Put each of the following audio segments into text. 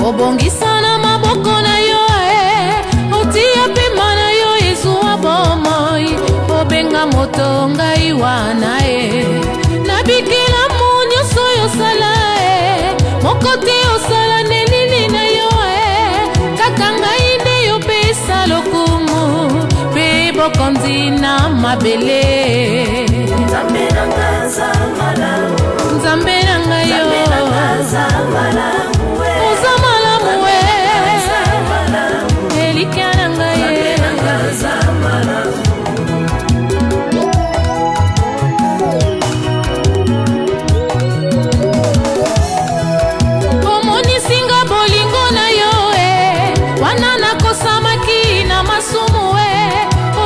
Obongisa na maboko na yo otia pema na yo Yesu abomoi obenga moto ngai wana nabikela munyo soyo sala mokote osala nelili na yo kaka ngai nde yo pesa lokumu pe bokonzi na mabele Nzambe na ngaza malamu Nzambe na ngayo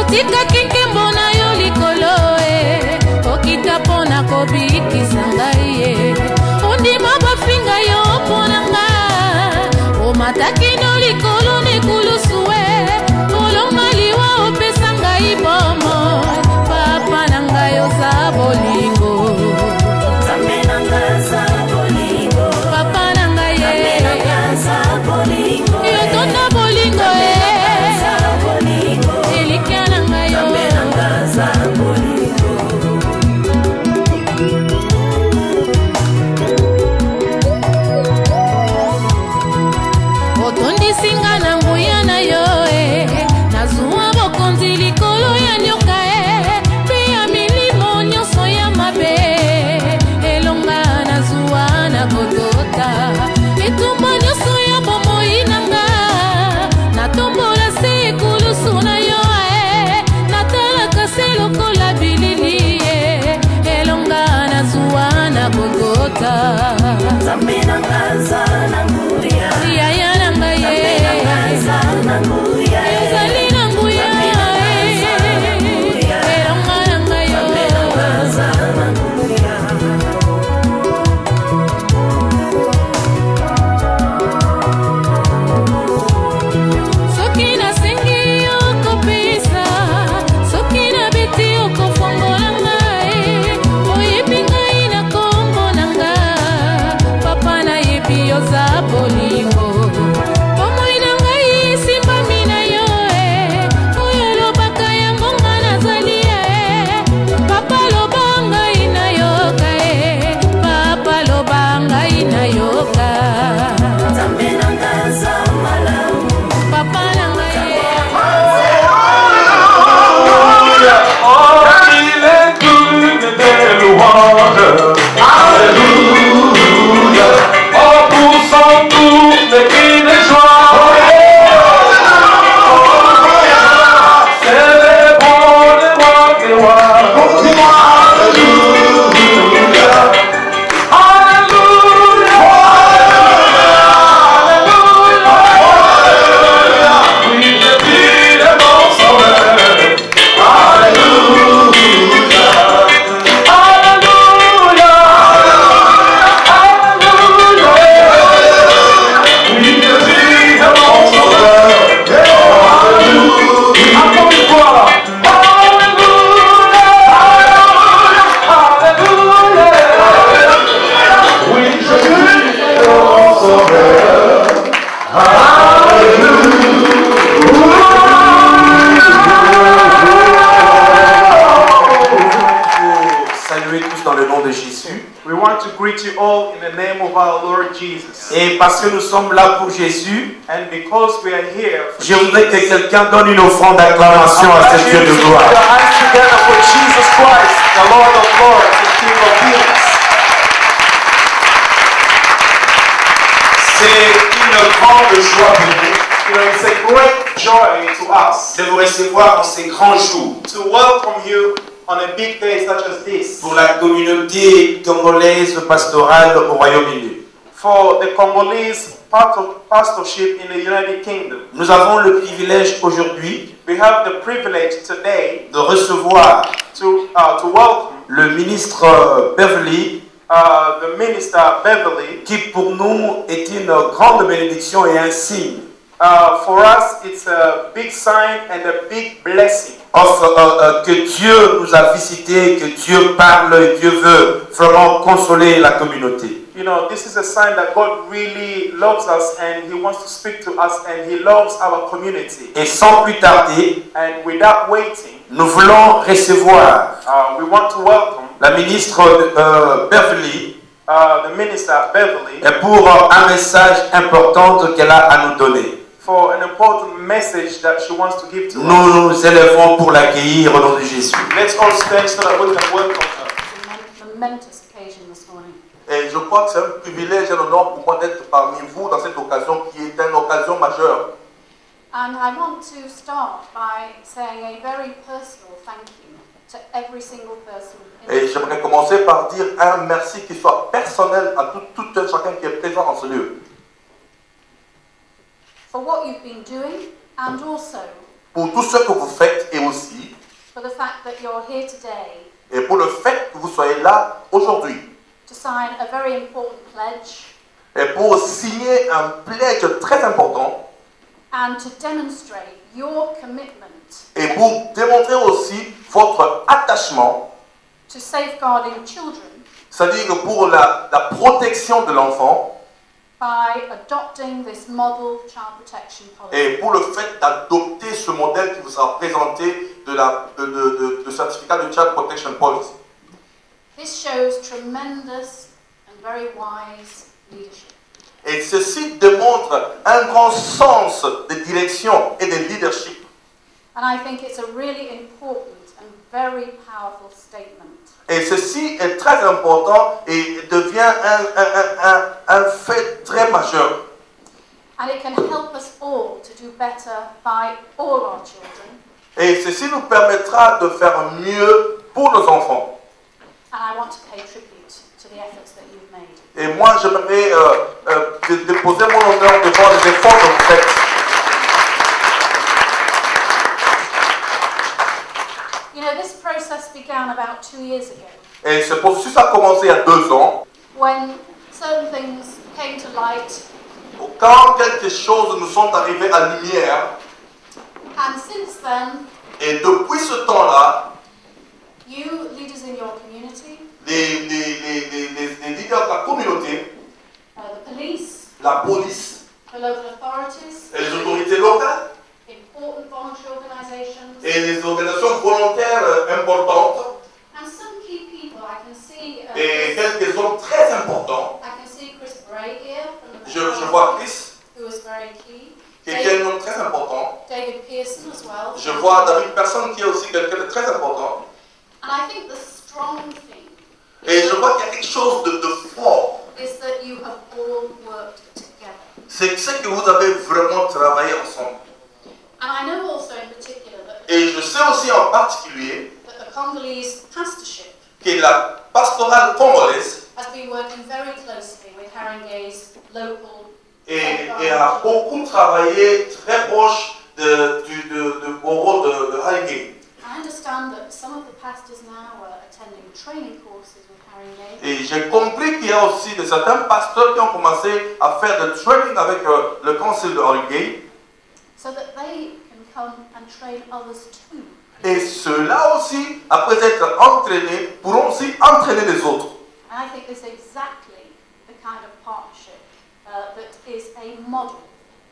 Tika kinkembo na yo likolo okita pona kobikisa ngai ondima bafinga yo pona nga omataki no likolo nekulusu olonga liwa opesa ngai bomo papa na ngai oza bolingo Nzambe na ngai za bolingo papa na ngai Nzambe na ngai za bolingo yo tonda bolingo Singa na nguya na yo nazuwa bokonzi likolo ya nyoka pe ya milimo nyonso ya mabe elonga nazuwa na kotota etumba nyonso ya bomoi nanga natombola se ekulusu na yo natalaka se lokola bilili elonga nazuwa na kotota Nzambe na ngaza na nguya yaya Et parce que nous sommes là pour Jésus, and because we are here, je voudrais que quelqu'un donne une offrande d'acclamation à ce Dieu de gloire. C'est une grande joie pour nous. It's a great joy to us de vous recevoir en ces grands jours. To welcome you on a big day such as this. Pour la communauté congolaise pastorale au Royaume-Uni. for the Congolese pastorship in the United Kingdom. Nous avons le privilège aujourd'hui We have the privilege today de recevoir to welcome le ministre Beverly, the minister Beverly. qui pour nous est une grande bénédiction et un signe. For us, it's a big sign and a big blessing. Que Dieu nous a visités, que Dieu parle et Dieu veut vraiment consoler la communauté. You know, this is a sign that God really loves us and He wants to speak to us and He loves our community. Et sans plus tarder, And without waiting, nous voulons recevoir we want to welcome la ministre Beverly the minister Beverly pour un message important qu'elle a à nous donner. for an important message that she wants to give to us. Nous nous élevons pour l'accueillir au nom de Jésus. Let's all stand so that we can welcome her. It's a momentous occasion this morning. Et je crois que c'est un privilège et un honneur pour moi d'être parmi vous dans cette occasion qui est une occasion majeure. And I want to start by saying a very personal thank you to every single person in Et this room. j'aimerais commencer par dire un merci qui soit personnel à tout un chacun qui est présent dans ce lieu. For what you've been doing and also Pour tout ce que vous faites et aussi, for the fact that you're here today et pour le fait que vous soyez là aujourd'hui. to sign a very important pledge Et pour signer un pledge très important and to demonstrate your commitment et pour démontrer aussi votre attachement, to safeguarding children c'est-à-dire que pour la protection de l'enfant by adopting this model child protection policy. et pour le fait d'adopter ce modèle qui vous sera présenté de certificat de Child Protection Policy. This shows tremendous and very wise leadership. Et ceci démontre un grand sens de direction et de leadership. And I think it's a really important and very powerful statement. Et ceci est très important et devient un fait très majeur. And it can help us all to do better by all our children. Et ceci nous permettra de faire mieux pour nos enfants. And I want to pay tribute to the efforts that you've made. Et moi, j'aimerais déposer mon honneur devant les efforts que vous faites. You know, this process began about 2 years ago Et ce processus a commencé il y a 2 ans. when certain things came to light. Quand quelque chose nous sont arrivés à lumière, And since then, et depuis ce temps-là, you, leaders in your community, les leaders de la communauté, the police, la police the local authorities, et les autorités locales important voluntary organizations, et les organisations volontaires importantes and some key people. I can see et quelques hommes très importants. I can see Chris Bray here from the Je vois Chris, who was very key. qui est un homme très important. David Pearson as well. Je vois David Person, qui est aussi quelqu'un de très important. And I think the strong thing Et je vois qu'il y a quelque chose de fort. is that you have all worked together. C'est ce que vous avez vraiment travaillé ensemble. And I know also in particular that Et je sais aussi en particulier the Congolese pastorship que la pastorale congolaise has been working very closely with Haringey's local et a beaucoup travaillé très proche du bureau de Haringey. I understand that some of the pastors now are attending training courses with Haringey. Et j'ai compris qu'il y a aussi de certains pasteurs qui ont commencé à faire de training avec le conseil de Haringey. So that they can come and train others too. Et ceux-là aussi, après être entraînés, pourront aussi entraîner les autres. And I think this is exactly the kind of partnership that is a model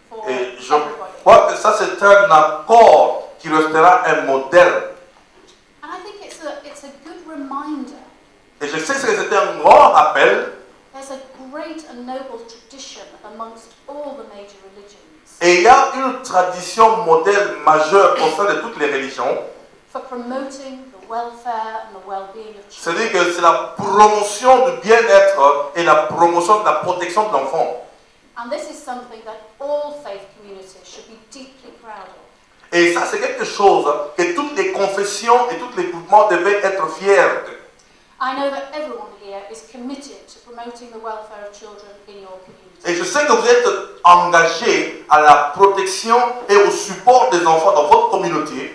for Et je everybody. crois que ça, c'est un accord qui restera un modèle. And I think it's a good reminder. Et je sais que c'était un grand rappel. There's a great and noble tradition amongst all the major religions Et il y a une tradition modèle majeure au sein de toutes les religions. for promoting the welfare and the well-being of children. C'est-à-dire que c'est la promotion du bien-être et la promotion de la protection de l'enfant. And this is something that all faith communities should be deeply proud of. Et ça, c'est quelque chose que toutes les confessions et tous les groupements devaient être fiers de. I know that everyone here is committed to promoting the welfare of children in your community. Et je sais que vous êtes engagés à la protection et au support des enfants dans votre communauté.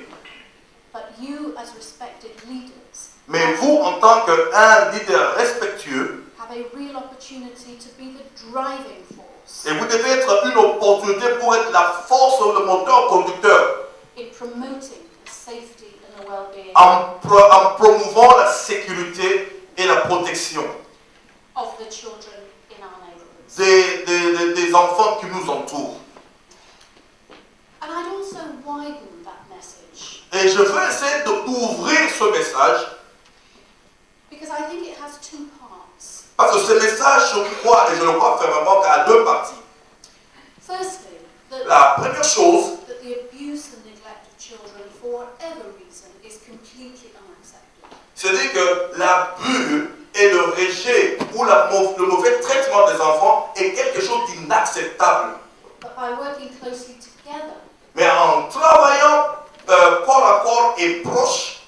But you, as respected leaders, Mais vous, en tant qu'un leader respectueux, have a real opportunity to be the driving force et vous devez être une opportunité pour être la force, le moteur conducteur in promoting the safety and the well-being en promouvant la sécurité et la protection of the children in our neighbourhoods. des enfants qui nous entourent. And I'd also widen that message Et je veux essayer d'ouvrir ce message because I think it has two parts. parce que ce message, je crois, et je le crois fermement, qu'il y a deux parties. Firstly, that La première chose, the abuse and neglect of children for whatever reason is completely unacceptable. c'est-à-dire que l'abus et le rejet ou le mauvais traitement des enfants est quelque chose d'inacceptable. But by working closely together Mais en travaillant corps à corps et proche,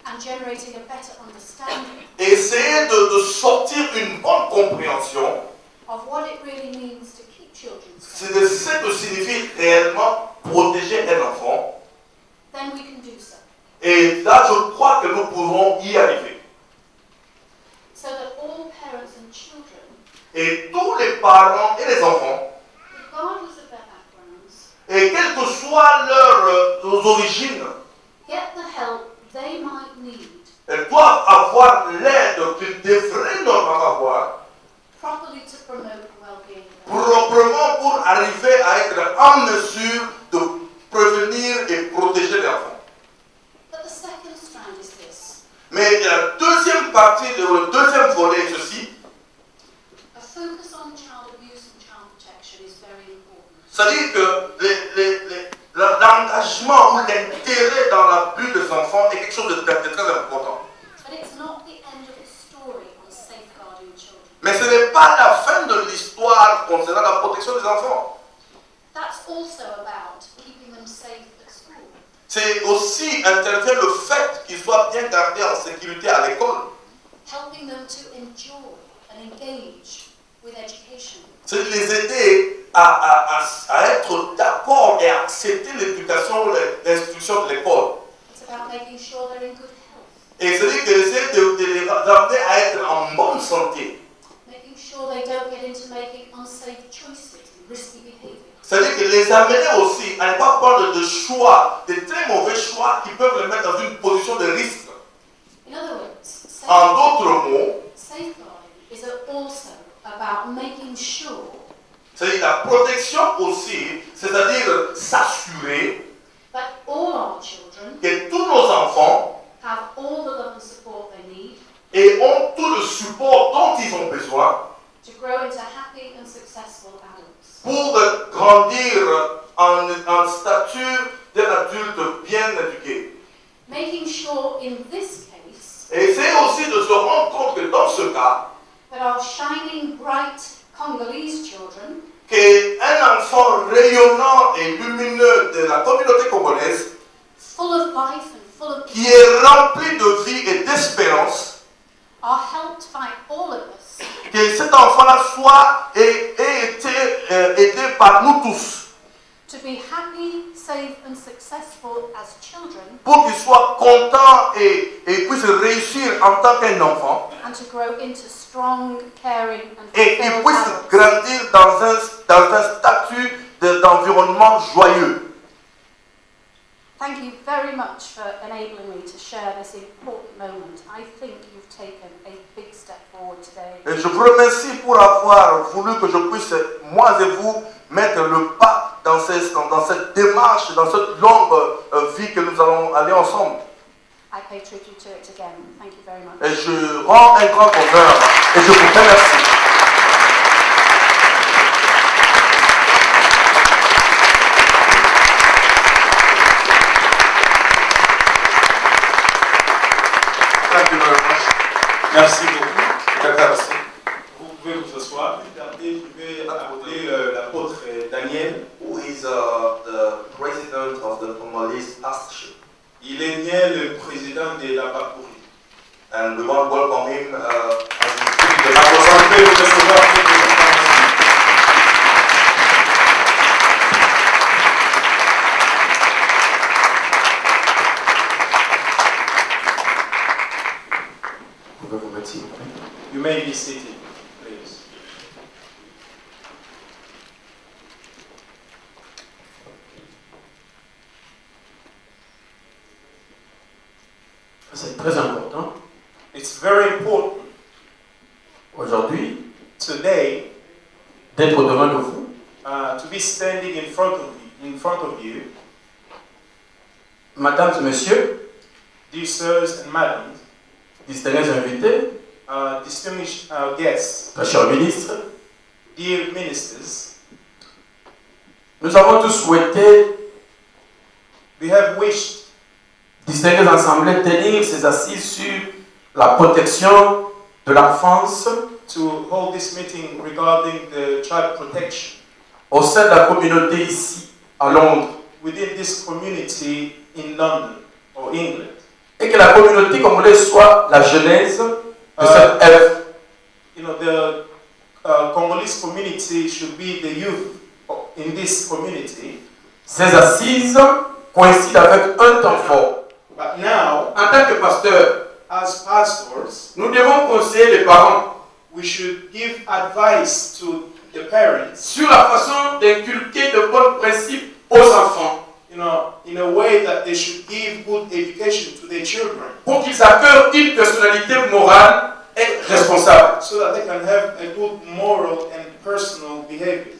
and generating a better understanding et essayer de sortir une bonne compréhension, of what it really means to keep children safe, c'est de ce que signifie réellement protéger un enfant. then we can do so. Et là, je crois que nous pouvons y arriver. So that all parents and children, Et tous les parents et les enfants, regardless of their backgrounds, et quelles que soient leurs origines, get the help they might need elles doivent avoir l'aide qu'ils devraient normalement avoir, properly to promote well-being. proprement pour arriver à être en mesure de prévenir et protéger les enfants. But the second strand is this: Mais la deuxième partie, le deuxième volet est ceci, a focus on child abuse and child protection is very important. c'est-à-dire que l'engagement ou l'intérêt dans l'abus des enfants est quelque chose de très important. But it's not the end of the story on safeguarding children. Mais ce n'est pas la fin de l'histoire concernant la protection des enfants. That's also about keeping them safe at school, C'est aussi intervient le fait qu'ils soient bien gardés en sécurité à l'école. helping them to enjoy and engage with education. C'est de les aider à être d'accord et à accepter l'éducation, l'instruction de l'école. It's about making sure they're in good health, Et c'est-à-dire d'essayer de les amener à être en bonne santé. making sure they don't get into making unsafe choices and risky behavior. C'est-à-dire que les amener aussi à ne pas prendre de choix, de très mauvais choix qui peuvent les mettre dans une position de risque. In other words, En d'autres mots, safeguarding is also about making sure c'est la protection aussi, c'est-à-dire s'assurer that all our children que tous nos enfants have all the love and support they need et ont tout le support dont ils ont besoin to grow into happy and successful adults. pour grandir en stature d'un adulte bien éduqué. Making sure in this case Et c'est aussi de se rendre compte que dans ce cas, that our shining, bright Congolese children qu'un enfant rayonnant et lumineux de la communauté congolaise, full of life and full of qui est rempli de vie et d'espérance, are helped by all of us que cet enfant-là soit et ait été aidé par nous tous, to be happy, safe and successful as children pour qu'il soit content et puisse réussir en tant qu'un enfant, and to grow into strong, caring and et qu'il fulfilled puisse adults. grandir dans un statut d'environnement joyeux. Thank you very much for enabling me to share this important moment. I think you've taken a big step forward today. Et je vous remercie pour avoir voulu que je puisse, moi et vous, mettre le pas dans cette démarche, dans cette longue vie que nous allons aller ensemble. I pay tribute to it again. Thank you very much. Et je rends un grand honneur et je vous remercie. Thank you very much. Merci beaucoup. Vous pouvez vous asseoir. Je vais appeler l'apôtre Daniel. Who is the president of the Congolese pastorship? Il est né le président de la Bakuri. and we want to welcome him as Et la possibilité de recevoir toutes les informations. Vous pouvez vous mettre s'il vous plaît. You may be seated, please. C'est très important. It's very important Aujourd'hui, today d'être devant de vous, to be standing in front of you, mesdames et messieurs, dear sirs and madams, distingués invités, distinguished guests, très chers ministres, dear ministers. nous avons tous souhaité, We have wished distingués assemblées, tenir ces assises sur la protection de l'enfance to hold this meeting regarding the child protection au sein de la communauté ici à Londres. within this community in London or England. Et que la communauté congolaise soit la genèse de cette œuvre. You know, the Congolese community should be the youth in this community. Ces assises coïncident avec un temps fort. But now, En tant que pasteur, as pastors, nous devons conseiller les parents we should give advice to the parents, sur la façon d'inculquer de bons principes aux enfants you know, in a way that they should give good education to their children, pour qu'ils acquièrent une personnalité morale et responsable. so that they can have a good moral and personal behavior.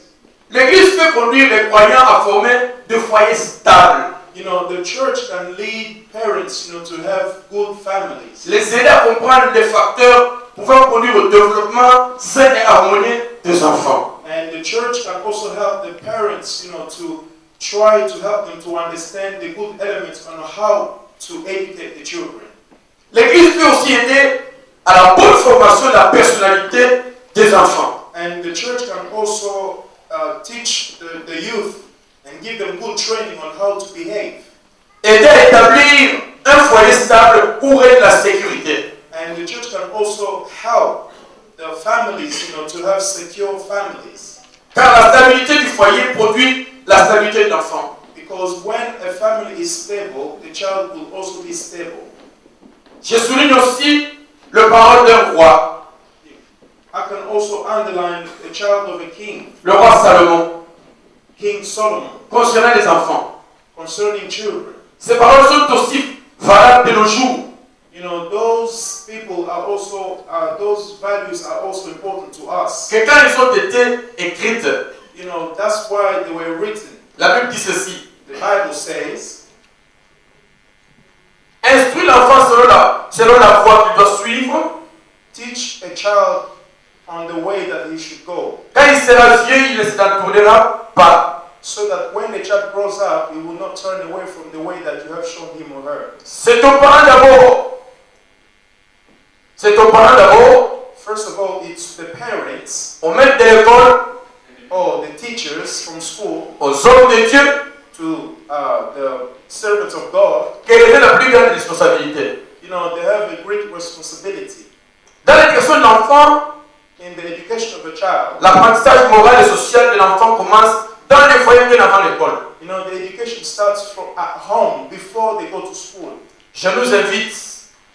L'Église peut conduire les croyants à former des foyers stables, You know, the church can lead parents, you know, to have good families, les aider à comprendre les facteurs pouvant conduire au développement sain et harmonieux des enfants. and the church can also help the parents, you know, to try to help them to understand the good elements on how to educate the children. L'Église peut aussi aider à la bonne formation de la personnalité des enfants. And the church can also teach the youth and give them good training on how to behave. Aider à établir un foyer stable où règne la sécurité. And the church can also help the families, you know, to have secure families. Car la stabilité du foyer produit la stabilité de l'enfant. Because when a family is stable, the child will also be stable. Je souligne aussi le parole d'un roi, I can also underline the child of a king, le roi Salomon, King Solomon, concernant les enfants. concerning children. Ces paroles sont aussi valables de nos jours. You know, those people are also, those values are also important to us. Que quand ils ont été écrites, You know, that's why they were written. la Bible dit ceci: The Bible says, instruis l'enfant selon la voie qu'il doit suivre. teach a child on the way that he should go, Quand il sera vieux, il ne s'en tournera pas. so that when the child grows up, he will not turn away from the way that you have shown him or her. C'est aux parents d'abord. C'est aux parents d'abord, First of all, it's the parents aux maîtres de l'école, or the teachers from school aux hommes de Dieu, to the servants of God. qui revêt la plus grande responsabilité. You know, they have a great responsibility Dans l'éducation de l'enfant, in the education of a child. l'apprentissage moral et social de l'enfant commence dans les foyers bien avant l'école. You know, the education starts from at home before they go to school. Je nous invite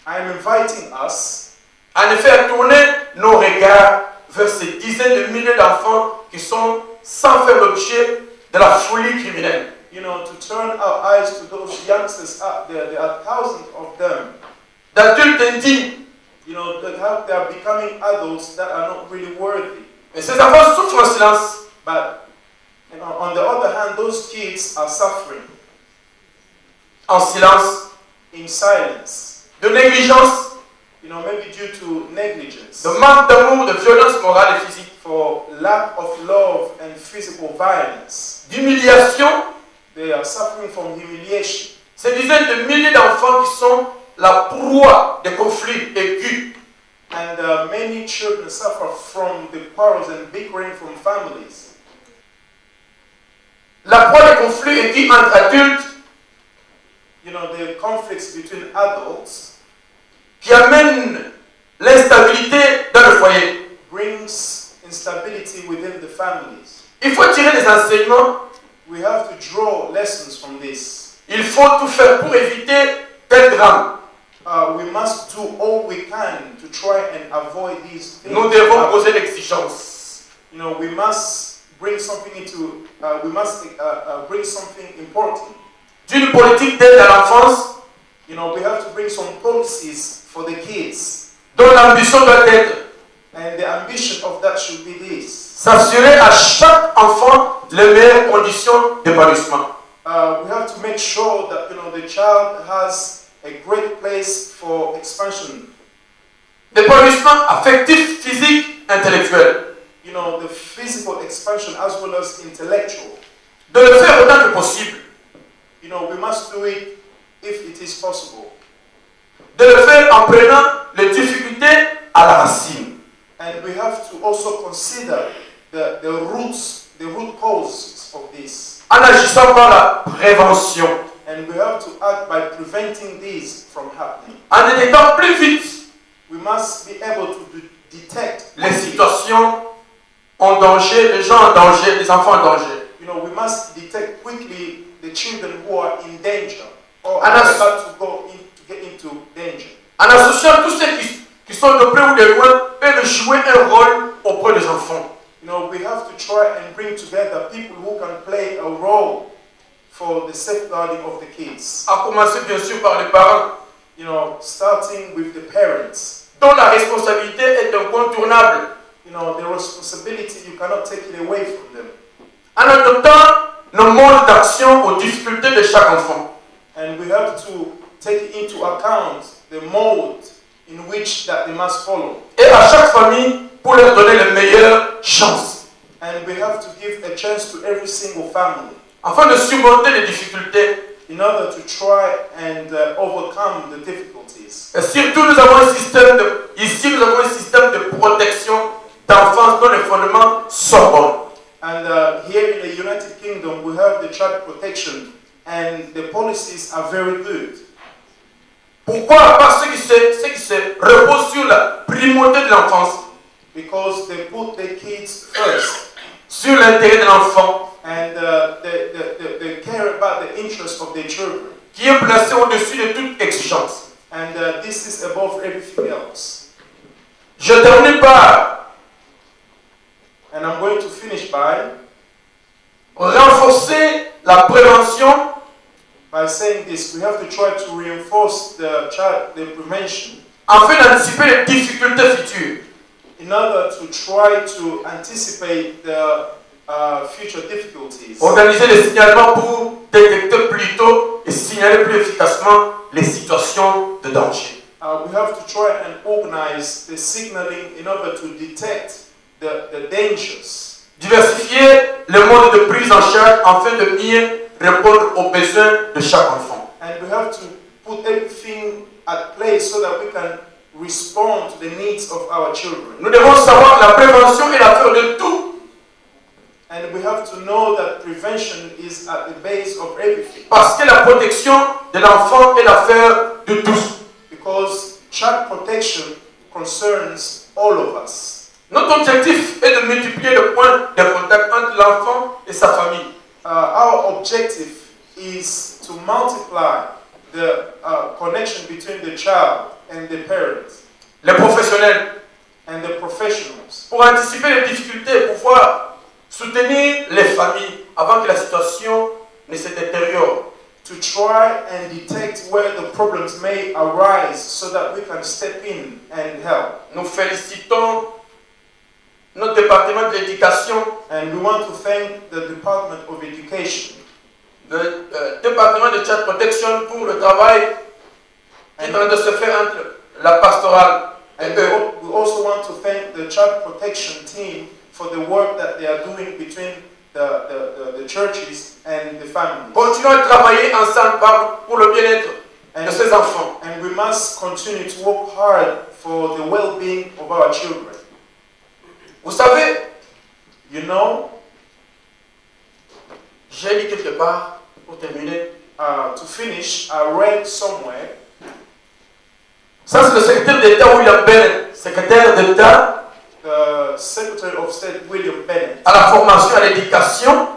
I am inviting us, en effet à tourner nos regards vers ces dizaines de milliers d'enfants qui sont sans faire l'objet de la folie criminelle. you know, to turn our eyes to those youngsters out there. There are thousands of them. D'adultes indignes. You know, that they are becoming adults that are not really worthy. Et ces enfants souffrent en silence. But you know, on the other hand, those kids are suffering En silence. in silence. De négligence, You know, maybe due to negligence, de manque d'amour, de violence morale et physique, for lack of love and physical violence. d'humiliation. They are suffering from humiliation. Ces dizaines de milliers d'enfants qui sont la proie des conflits aigus. And many children suffer from the quarrels and bickering from families. La proie des conflits aigus entre adultes You know, the conflicts between adults qui amène l'instabilité dans le foyer. Brings instability within the families. Il faut tirer des enseignements. We have to draw lessons from this. Il faut tout faire pour éviter tel drame. We must do all we can to try and avoid these things. Nous devons poser l'exigence. You know, we must bring something into. Bring something important. D'une politique d'aide à l'enfance. You know, we have to bring some policies for the kids. Dont l'ambition doit être. And the ambition of that should be this. S'assurer à chaque enfant les meilleures conditions d'épanouissement. We have to make sure that the child has a great place for expansion. D'épanouissement affectif, physique, intellectuel. You know, the physical expansion as well as intellectual. De le faire autant que possible. You know, we must do it if it is possible. De le faire en prenant les difficultés à la racine. And we have to also consider the root causes of this. En agissant par la prévention. And we have to act by preventing these from happening. En détectant plus vite. We must be able to detect les situations en danger, les gens en danger, les enfants en danger. You know, we must detect quickly the children who are in danger or are about to get into danger. En associant tous ceux qui sont de près ou de loin peuvent jouer un rôle auprès des enfants. You know, we have to try and bring together people who can play a role for the safeguarding of the kids. À commencer bien sûr par les parents. You know, starting with the parents. Dont la responsabilité est incontournable. You know, the responsibility, you cannot take it away from them. En adoptant nos modes d'action aux difficultés de chaque enfant. And we have to take into account the mode in which that they must follow. Et à chaque famille pour leur donner les meilleures chances. And we have to give a chance to every single family. Afin de surmonter les difficultés. In order to try and overcome the difficulties. Et surtout, nous avons un système de protection d'enfance dont les fondements sont bons. And here in the United Kingdom, we have the child protection, and the policies are very good. Pourquoi? Parce que ce qui se repose sur la primauté de l'enfance. Because they put the kids first. Sur l'intérêt de l'enfant. And they care about the interests of their children. Qui est placé au-dessus de toute exigence. And this is above everything else. Je termine par. And I'm going to finish by renforcer la prévention. By saying this, we have to try to reinforce the prevention. Afin d'anticiper les difficultés futures. In order to try to anticipate the future difficulties. Organiser les signalements pour détecter plus tôt et signaler plus efficacement les situations de danger. We have to try and organize the signaling in order to detect the dangers. Diversifier les modes de prise en charge afin de mieux répondre aux besoins de chaque enfant. And we have to put everything at place so that we can respond to the needs of our children. Nous devons savoir que la prévention est l'affaire de tout. And we have to know that prevention is at the base of everything. Parce que la protection de l'enfant est l'affaire de tous. Because child protection concerns all of us. Notre objectif est de multiplier le point de contact entre l'enfant et sa famille. Our objective is to multiply the connection between the child and the parents. Les professionnels. And the professionals. Pour anticiper les difficultés et pouvoir soutenir les familles avant que la situation ne se détériore. To try and detect where the problems may arise so that we can step in and help. Nous félicitons notre département de l'éducation. And we want to thank the Department of Education. Le département de child protection pour le travail qui est en train de se faire entre la pastorale et eux. We also want to thank the child protection team for the work that they are doing between the churches and the families. Continuons à travailler ensemble pour le bien-être de ces enfants. And we must continue to work hard for the well-being of our children. Vous savez, you know, j'ai lu quelque part, pour terminer, to finish, I read somewhere Ça, c'est le secrétaire d'État William Bennett, secrétaire d'État Secretary of State William Bennett, à la formation et à l'éducation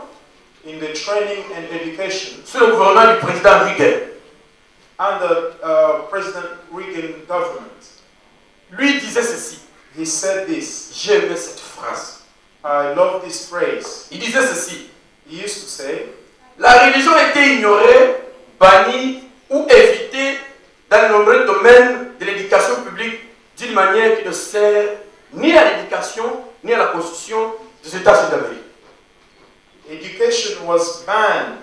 in the training and education sous le gouvernement du président Reagan. under President Reagan government. Lui disait ceci. He said this. J'ai aimé cette phrase. I love this phrase. Il disait ceci. He used to say, La religion a été ignorée, bannie ou évitée dans de nombreux domaines de l'éducation publique d'une manière qui ne sert ni à l'éducation ni à la construction des États-Unis d'Amérique. education was banned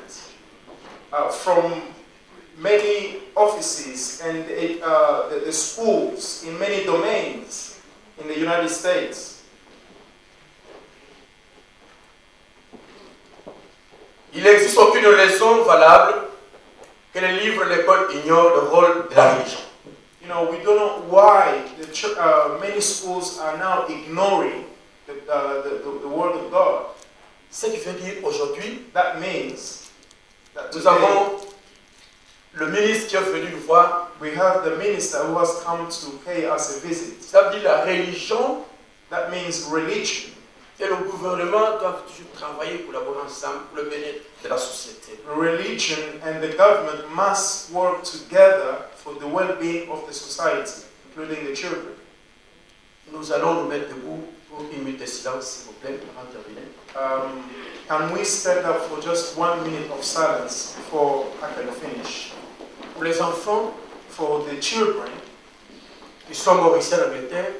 from many offices and the schools in many domains in the United States. Il n'existe aucune raison valable que les livres de l'école ignorent le rôle de la religion. You know, we don't know why many schools are now ignoring the word of God. Ce qui veut dire aujourd'hui, That means that nous today avons le ministre qui est venu nous voir. we have the minister who has come to pay us a visit. Ça veut dire la religion That means religion. et le gouvernement doivent toujours travailler, collaborer ensemble pour le bien-être de la société. Religion and the government must work together for the well-being of the society, including the children. Nous allons nous mettre debout pour une minute de silence, s'il vous plaît, avant de terminer. Can we stand up for just 1 minute of silence before I can finish? Pour les enfants For the children qui sont morts ici en Angleterre,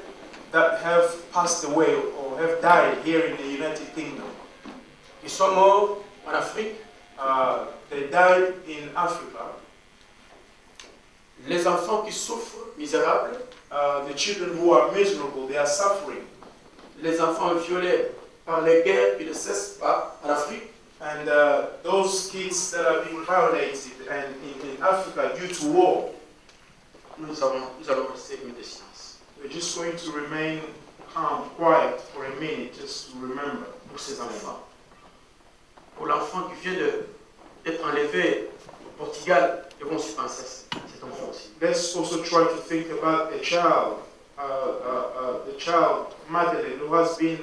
that have passed away or have died here in the United Kingdom. qui sont morts en Afrique, They died in Africa. les enfants qui souffrent, misérables, The children who are miserable, they are suffering. les enfants violés par les guerres qui ne cessent pas en Afrique, And those kids that are being violated and in Africa due to war, nous allons rester une minute de silence. we're just going to remain calm, quiet for a minute, just to remember. Pour ces enfants, pour l'enfant qui vient d'être enlevé au Portugal devant son princesse, cet enfant aussi. Let's also try to think about a child, the child Madeleine, who has been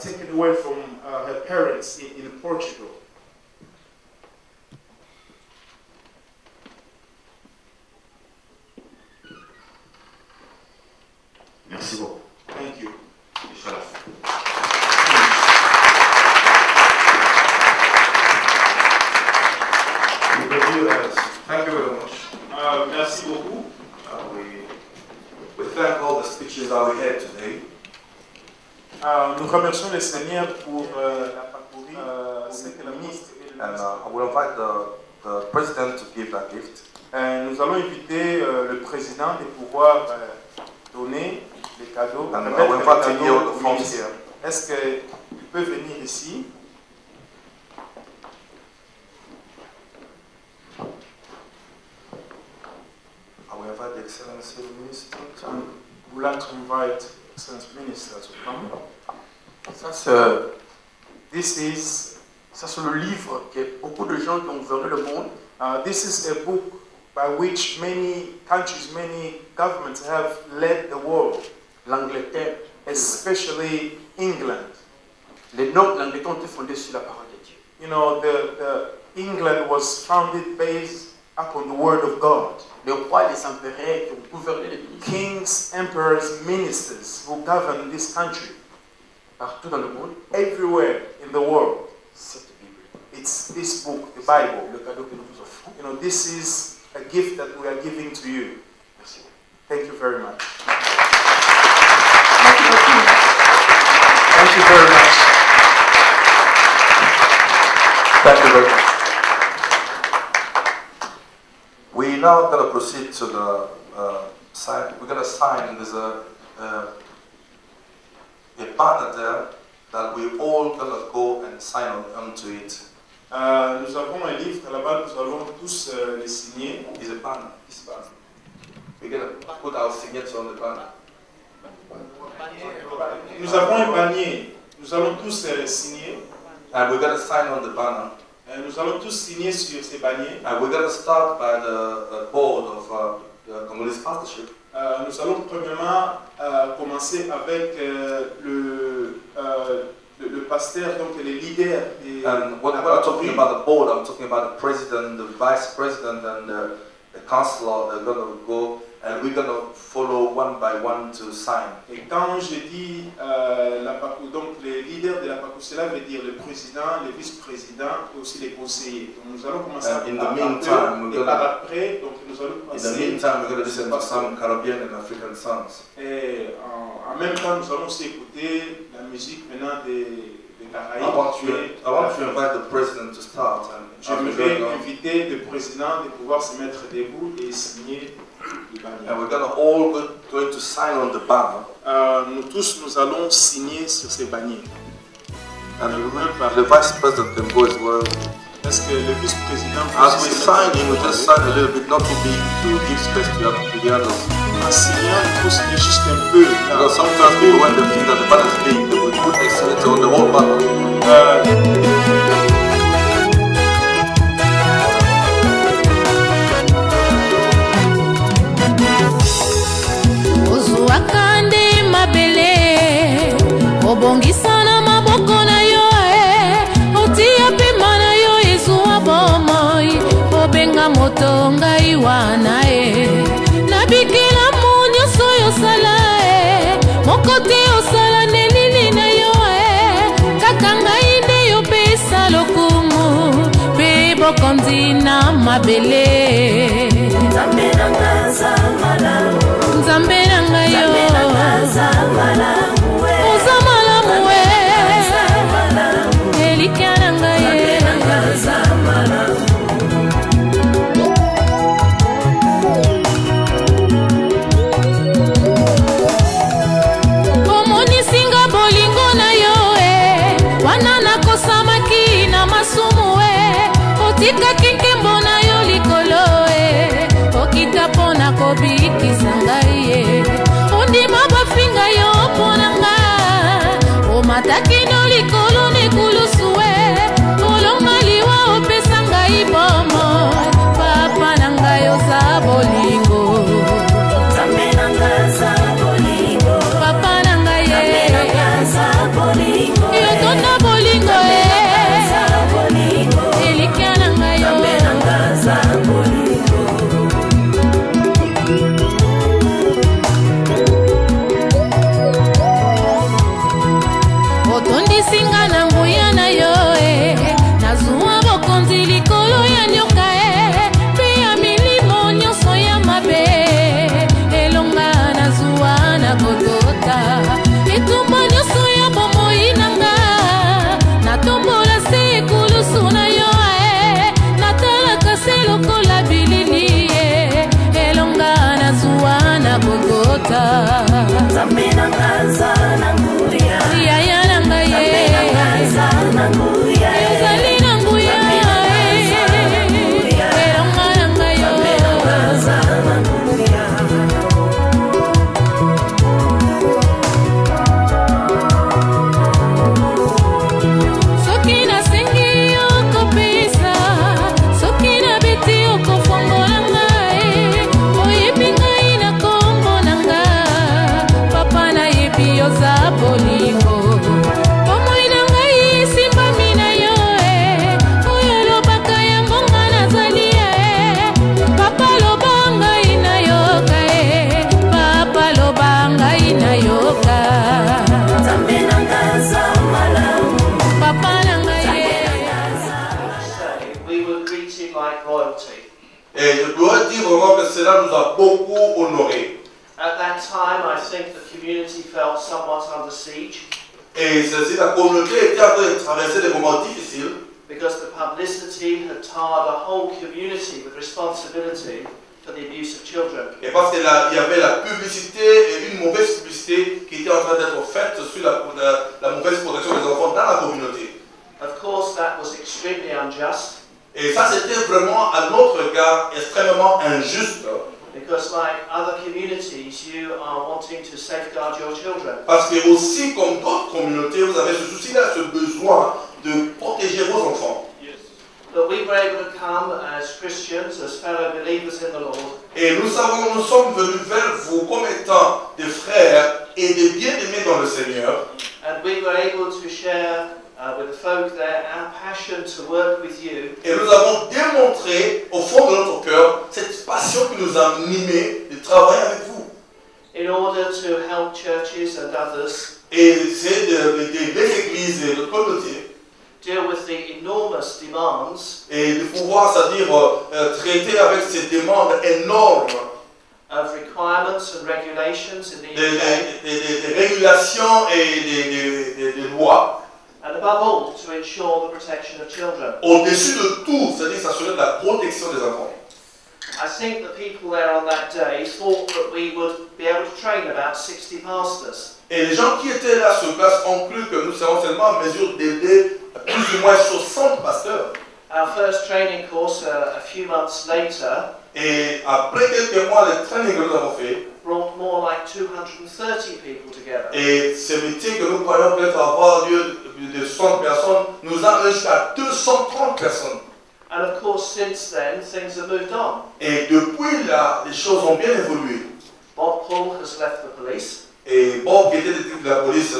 taken away from her parents in Portugal. Merci beaucoup. Thank you. Jusqu'à la fin. Thank you very much. Merci beaucoup. We thank all the speeches that we had today. Nous remercions le Seigneur pour la parcourie, ce que le ministre et le And ministre. I will invite the president to give a gift. Nous allons inviter le président de pouvoir donner les cadeaux. And remettre I will les invite cadeaux you au to come ministre. here. Est-ce qu'il peut venir ici? I will invite the Excellency Minister to Would like to invite Excellence Minister to come. Ça, c'est This is le livre que beaucoup de gens qui ont gouverné le monde this is a book by which many countries, many governments have led the world, l'Angleterre, especially England. les normes de l'Angleterre ont été fondées sur la parole de Dieu. You know, the England was founded based upon the word of God. Les rois et les empereurs qui ont gouverné les pays Kings, emperors, ministers who govern this country, partout dans le monde, everywhere in the world. cette Bible. It's this book, the Bible. Le cadeau que nous vous offrons. You know, this is a gift that we are giving to you. Merci beaucoup. Thank you very much. Thank you very much. Thank you very much. We now going to proceed to the sign. We're going to sign. There's a banner there that we all going to go and sign onto it. Nous avons un livre là-bas, nous allons tous les signer. It's a banner. This banner. We're going to put our signature on the banner. Nous avons un panier, nous allons tous signer. And we're going to sign on the banner. Nous allons tous signer sur ces paniers. And we're going to start by the board of the Congolese pastorship. Nous allons premièrement commencer avec le pasteur, donc les leaders. And when I'm talking about the board, I'm talking about the president, the vice president, and the councillor. They're going to go, and we're going to follow one by one to sign. Et quand je dis donc les leaders de la PACU, cela veut dire le président, les vice-présidents et aussi les conseillers. Donc nous allons commencer And in the meantime, et par après, donc nous allons in the commencer. meantime, we're going to listen to some Caribbean and African songs. Et en même temps, nous allons aussi écouter la musique maintenant des Caraïbes. I want to invite the president to start. And j'aimerais inviter le président de pouvoir se mettre debout et signer le bannière. And we're going to sign on the banner. Nous tous, nous allons signer sur ces bannières. And the vice president can go as well. Est-ce que le vice-président peut As we sign in, we just sign a little bit, not too big, to give space to the others. En signant, il faut signer juste un peu. Because sometimes people, when they think that the banner is big, they will put excellence on the whole banner. Ozuakande mabele obongisa na maboko na yo otia pema na yo ezua bomoi obenga moto ngai wana nabikela munyoso yosala mokote osala nelili na yo kaka ngai nde yopesa lokumu pe bokonzi na mabele Nzambe na ngai yo oza malamu elika na ngai omonisinga bolingo na yo wana nakosamaki na masumu otikaki nkembo na yo likolo okita pona kobikisa ngai ondima bafinga yo pona nga omataki no likolo nekulusu olonga liwa opesa ngai bomo papa na ngai oza bolingo papa na ngai yotonda bolingo elika na ngai yo otondisinga na nguya na yo nazuwa bokonzi likolo ya nyoka mpe ya milimo nyonso ya mabe elonga nazuwa na kotota etumba nyonso ya bomoi nanga natombola se ekulusu na yo natalaka se lokola bilili elonga nazuwa na kotota yaya na ngai ezali na nguya elonga na ngai soki nasengi yo kopesa soki nabeti okofongola ngai oyebi ngai na kombo na nga papa nayebi yoza bolingo bomoi na ngai esimbami na yo oyo lobaka yango nga nazali papa loba ngai nayoka papa loba ngai nayoka papa na ngai we were treated like royalty. Et je dois dire vraiment que cela nous a beaucoup honorés. At that time, I think the community felt somewhat under siege Et ceci, la communauté était en train de traverser des moments difficiles. because the publicity had tarred a whole community with responsibility for the abuse of children. Et parce qu'il y avait la publicité et une mauvaise publicité qui était en train d'être faite sur la mauvaise protection des enfants dans la communauté. Of course, that was extremely unjust Et ça, c'était vraiment, à notre regard, extrêmement injuste. because, like other communities, you are wanting to safeguard your children. Parce que aussi, comme d'autres communautés, vous avez ce souci-là, ce besoin de protéger vos enfants. But we were able to come as Christians, as fellow believers in the Lord, Et nous sommes venus vers vous comme étant des frères et des bien-aimés dans le Seigneur. And we were able to share with the folk there our passion to work with you. Et nous avons démontré au fond de notre cœur cette passion qui nous a animés de travailler avec vous. In order to help churches and others Et c'est d'aider les églises et les communautés deal with the enormous demands et de pouvoir, c'est-à-dire traiter avec ces demandes énormes of requirements and regulations in the UK, des régulations et des lois, and above all, to ensure the protection of children. au-dessus de tout, c'est-à-dire s'assurer de la protection des enfants. I think the people there on that day thought that we would be able to train about 60 pastors. Et les gens qui étaient là sur place ont cru que nous serons seulement en mesure d'aider plus ou moins 60 pasteurs. Our first training course, a few months later, Et après quelques mois, les trainings que nous avons fait, brought more like 230 people together. et ces meetings que nous croyons peut-être avoir lieu de 60 personnes, nous avons jusqu'à 230 personnes. And of course, since then, things have moved on. Et depuis là, les choses ont bien évolué. Bob Paul has left the police, Et Bob, qui était détective de la police,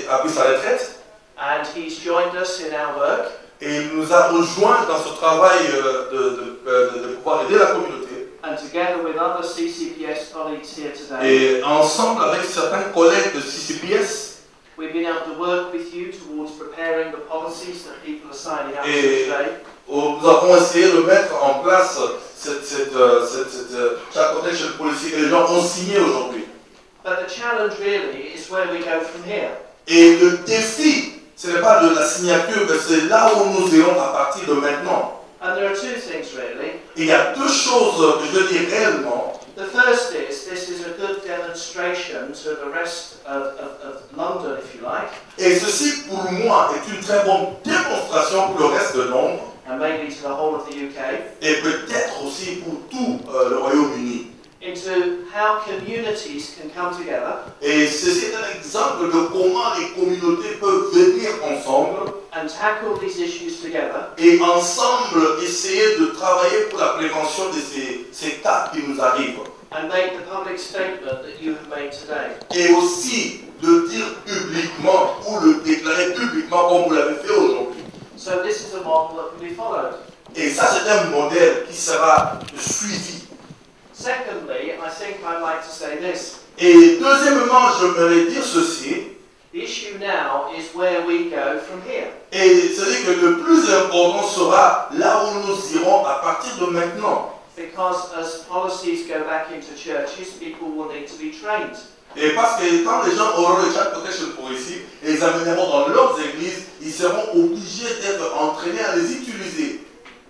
a pris sa retraite. and he's joined us in our work. Et il nous a rejoints dans ce travail de pouvoir aider la communauté. And together with other CCPS colleagues here today, Et ensemble avec certains collègues de CCPS, we've been able to work with you towards preparing the policies that people are signing up to Et- today. nous avons essayé de mettre en place cette child protection policy que les gens ont signé aujourd'hui. But the challenge really is where we go from here. Et le défi, ce n'est pas de la signature, mais c'est là où nous irons à partir de maintenant. And there are two things really. Il y a deux choses que je veux dire réellement. The first is, this is a good demonstration to the rest of London, if you like, Et ceci, pour moi, est une très bonne démonstration pour le reste de Londres, and maybe to the whole of the UK, et peut-être aussi pour tout le Royaume-Uni. into how communities can come together Et ceci est un exemple de comment les communautés peuvent venir ensemble and tackle these issues together, et ensemble essayer de travailler pour la prévention de ces cas qui nous arrivent. and make the public statement that you have made today. Et aussi de dire publiquement ou le déclarer publiquement comme vous l'avez fait aujourd'hui. So this is a model that can be followed. Et ça, c'est un modèle qui sera suivi. Secondly, I think I'd like to say this. Et deuxièmement, j'aimerais dire ceci. The issue now is where we go from here. Et c'est-à-dire que le plus important sera là où nous irons à partir de maintenant. Because as policies go back into churches, people will need to be trained. Et parce que quand les gens auront le child protection policy et les amèneront dans leurs églises, ils seront obligés d'être entraînés à les utiliser.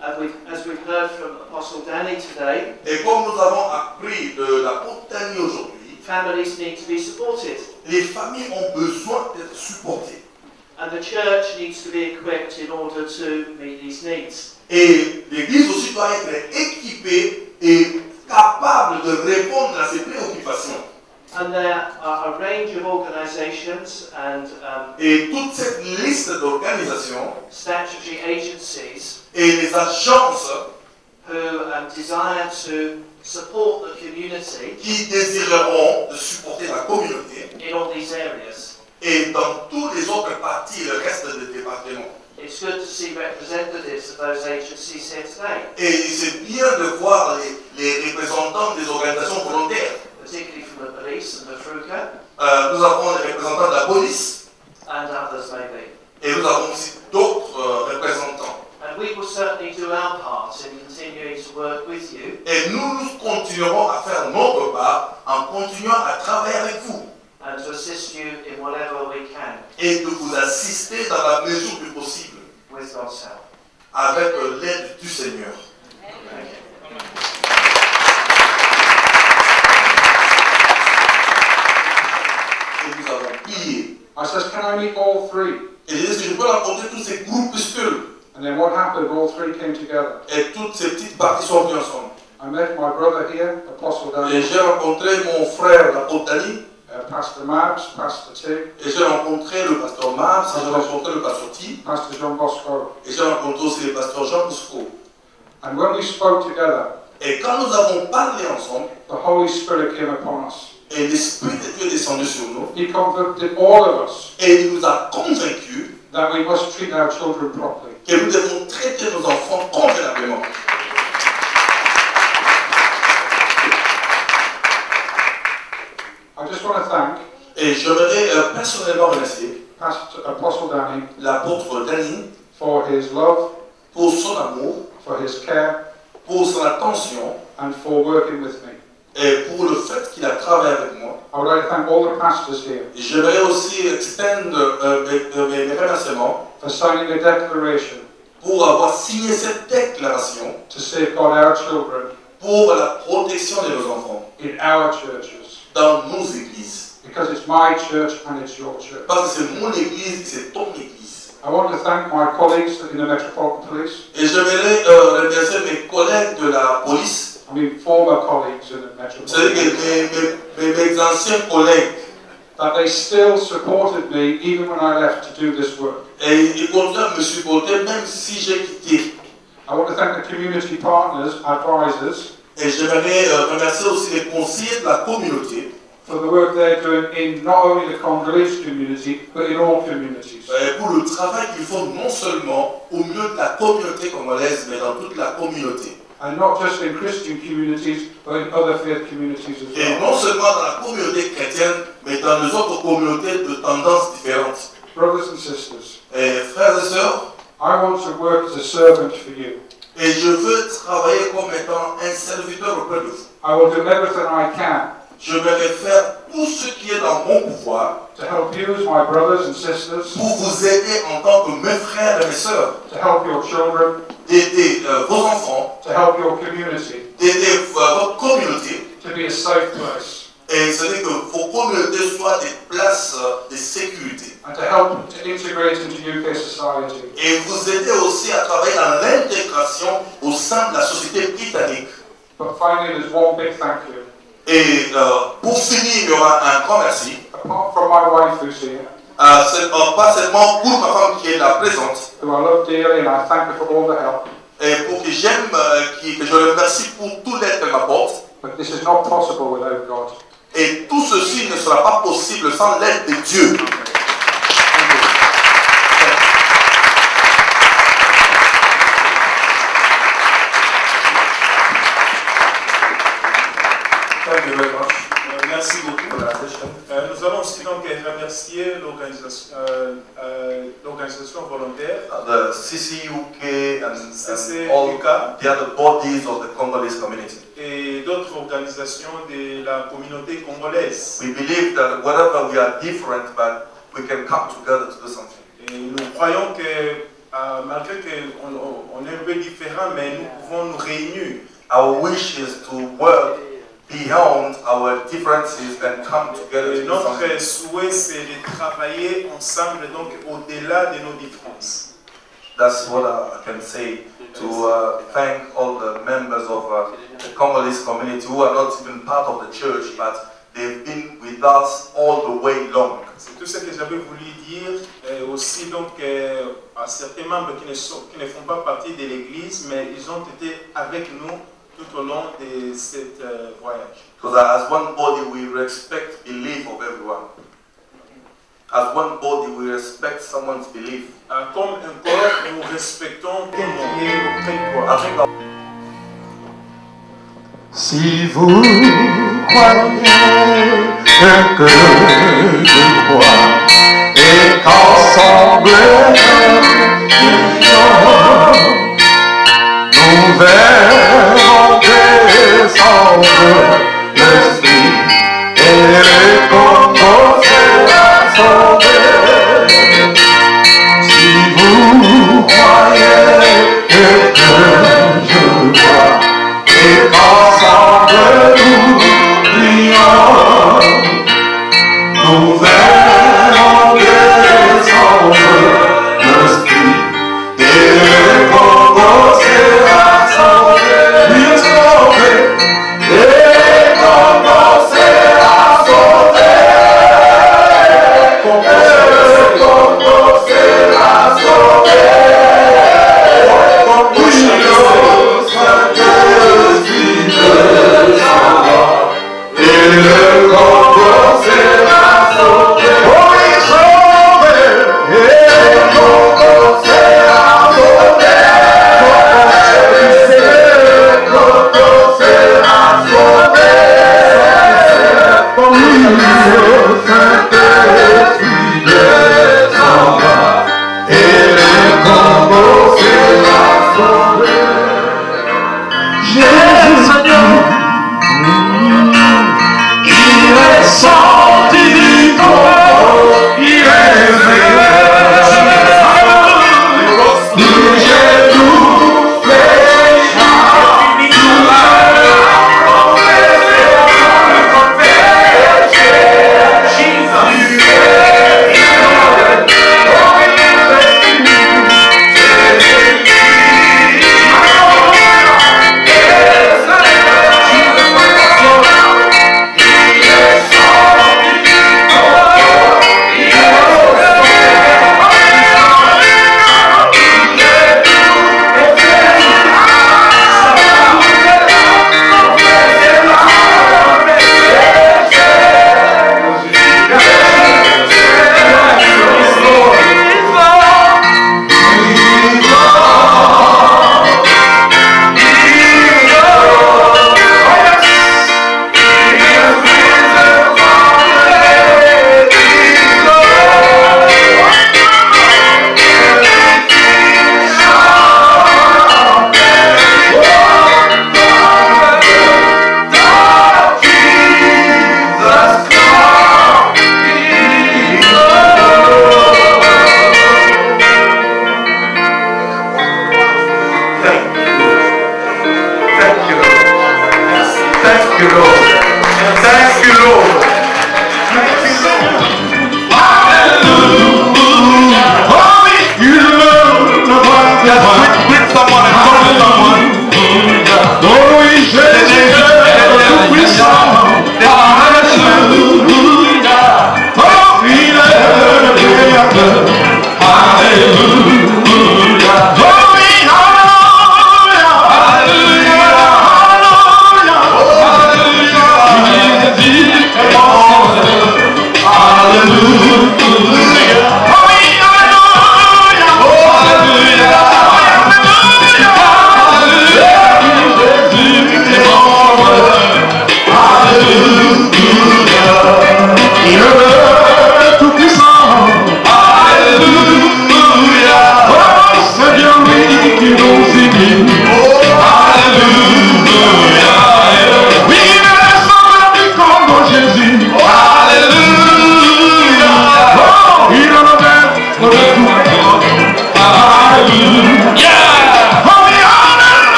As we've heard from Apostle Danny today, Et comme nous avons appris de l'apôtre Danny aujourd'hui, families need to be supported. les familles ont besoin d'être supportées. And the church needs to be equipped in order to meet these needs. Et l'église aussi doit être équipée et capable de répondre à ces préoccupations. And there are a range of organizations and Et toute cette liste d'organisations statutory agencies et les agences who desire to support the community qui désireront de supporter la communauté in all these areas. et dans tous les autres parties, le reste des départements. It's good to see representatives of those agencies here today, Et c'est bien de voir les représentants des organisations volontaires. particularly from the police and the FRUCA Nous avons les représentants de la police and others maybe. et nous avons aussi d'autres représentants. And we will certainly do our part in continuing to work with you Et nous continuerons à faire notre part en continuant à travailler avec vous and to assist you in whatever we can et de vous assister dans la mesure du possible with God's help. avec l'aide du Seigneur. Thank you. Et nous avons prié. I says, can I meet all three? Et je dis, est-ce que je peux rencontrer tous ces groupuscules? And then what happened? All three came together. Et toutes ces petites parties sont venues ensemble. I met my brother here, Apostle Et Danny, j'ai rencontré mon frère, l'apôtre Dani. Pastor Mabs, Pastor Tig, Et j'ai rencontré le pasteur Mars, et j'ai rencontré le pasteur T. Pastor John Bosco. Et j'ai rencontré aussi le pasteur Jean Bosco. And when we spoke together, Et quand nous avons parlé ensemble, the Holy Spirit came upon us. et l'Esprit de Dieu est descendu sur nous, He convicted all of us et il nous a convaincus that we must treat our children properly. que nous devons traiter nos enfants convenablement. I just want to thank Et j'aimerais personnellement remercier Pastor Apostle Danny l'apôtre Danny for his love, pour son amour, for his care, pour son attention and for working with me. et pour le fait qu'il a travaillé avec moi. I would like to thank all the pastors here J'aimerais aussi extendre mes remerciements for signing a declaration pour avoir signé cette déclaration to safeguard our children pour la protection de nos enfants in our churches. dans nos églises. Because it's my church and it's your church. Parce que c'est mon église et c'est ton église. I want to thank my colleagues in the Metropolitan Police. Et j'aimerais remercier mes collègues de la police, I mean former colleagues in the Metropolitan c'est-à-dire Police. mes anciens collègues. That they still supported me even when I left to do this work. Et ils continuent à me supporter même si j'ai quitté. I want to thank the community partners, advisors, Et j'aimerais remercier aussi les conseillers de la communauté for the work they're doing in not only the Congolese community, but in all communities. pour le travail qu'ils font non seulement au milieu de la communauté congolaise, mais dans toute la communauté. And not just in Christian communities, but in other faith communities as Et well. non seulement dans la communauté chrétienne, mais dans les autres communautés de tendances différentes. Brothers and sisters, Et frères et sœurs, I want to work as a servant for you. et je veux travailler comme étant un serviteur auprès de vous. I will do everything I can Je vais faire tout ce qui est dans mon pouvoir to help you as my brothers and sisters, pour vous aider en tant que mes frères et mes sœurs, to help your children, d'aider vos enfants, to help your community, d'aider votre communauté, to be a safe place, et c'est-à-dire que vos communautés soient des places de sécurité. and to help to integrate into UK society. Et vous aider aussi à travailler dans l'intégration au sein de la société britannique. But finally, there's one big thank you. Et pour finir, il y aura un grand merci. Apart from my wife who's here, Pas seulement pour ma femme qui est là présente, who I love dearly, and I thank her for all the help. et pour que j'aime, que je le remercie pour tout l'aide qu'elle m'apporte. But this is not possible without God. Et tout ceci ne sera pas possible sans l'aide de Dieu. Thank you very much. Merci beaucoup. Nous allons aussi donc remercier l'organisation volontaire, The CCUK and CCUK, all the other bodies of the Congolese community. et d'autres organisations de la communauté congolaise. We believe that wherever we are different, but we can come together to do something. Et nous croyons que malgré qu'on est un peu différents, mais nous pouvons nous réunir. Our wish is to work beyond our differences and come together Et to do notre something. souhait, c'est de travailler ensemble, donc au-delà de nos différences. That's what I can say to thank all the members of the Congolese community who are not even part of the church, but they've been with us all the way long. C'est tout ce que j'avais voulu dire. Aussi donc à certains membres qui ne font pas partie de l'Église, mais ils ont été avec nous tout au long de cette voyage. Because as one body, we respect belief of everyone. As one body, we respect someone's belief. Comme un corps, nous respectons tout le monde auprès de toi. I think Si vous croyez que je crois et qu'ensemble nous verrons descendre l'esprit et le Congo sera sauvé. Si vous croyez que je crois et qu'ensemble nous prions, nous verrons descendre l'esprit et le Congo sera sauvé.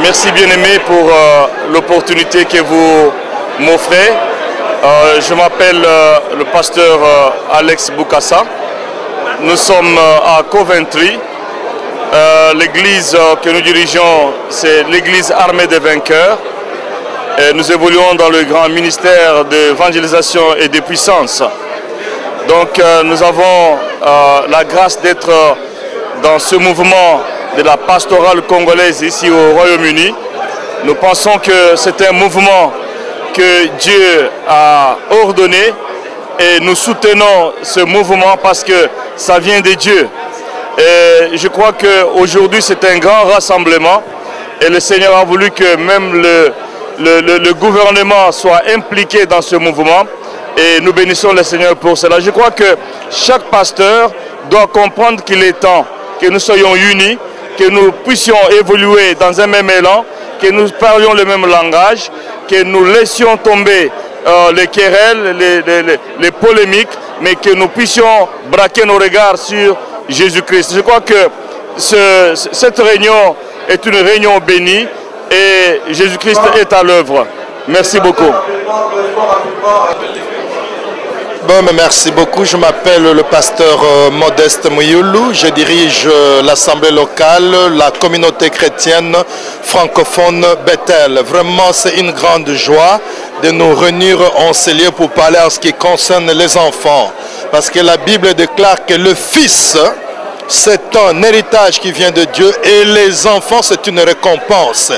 Merci bien-aimé pour l'opportunité que vous m'offrez. Je m'appelle le pasteur Alex Bukasa. Nous sommes à Coventry. L'église que nous dirigeons, c'est l'église armée des vainqueurs. Et nous évoluons dans le grand ministère d'évangélisation et de puissance. Donc nous avons la grâce d'être dans ce mouvement de la pastorale congolaise ici au Royaume-Uni. Nous pensons que c'est un mouvement que Dieu a ordonné et nous soutenons ce mouvement parce que ça vient de Dieu. Et je crois qu'aujourd'hui c'est un grand rassemblement et le Seigneur a voulu que même le gouvernement soit impliqué dans ce mouvement et nous bénissons le Seigneur pour cela. Je crois que chaque pasteur doit comprendre qu'il est temps que nous soyons unis, que nous puissions évoluer dans un même élan, que nous parlions le même langage, que nous laissions tomber les querelles, les polémiques, mais que nous puissions braquer nos regards sur Jésus-Christ. Je crois que cette réunion est une réunion bénie et Jésus-Christ est à l'œuvre. Merci beaucoup. Bon, merci beaucoup. Je m'appelle le pasteur Modeste Mouyulu. Je dirige l'assemblée locale, la communauté chrétienne francophone Bethel. Vraiment, c'est une grande joie de nous réunir en ces lieux pour parler en ce qui concerne les enfants. Parce que la Bible déclare que le Fils, c'est un héritage qui vient de Dieu et les enfants, c'est une récompense.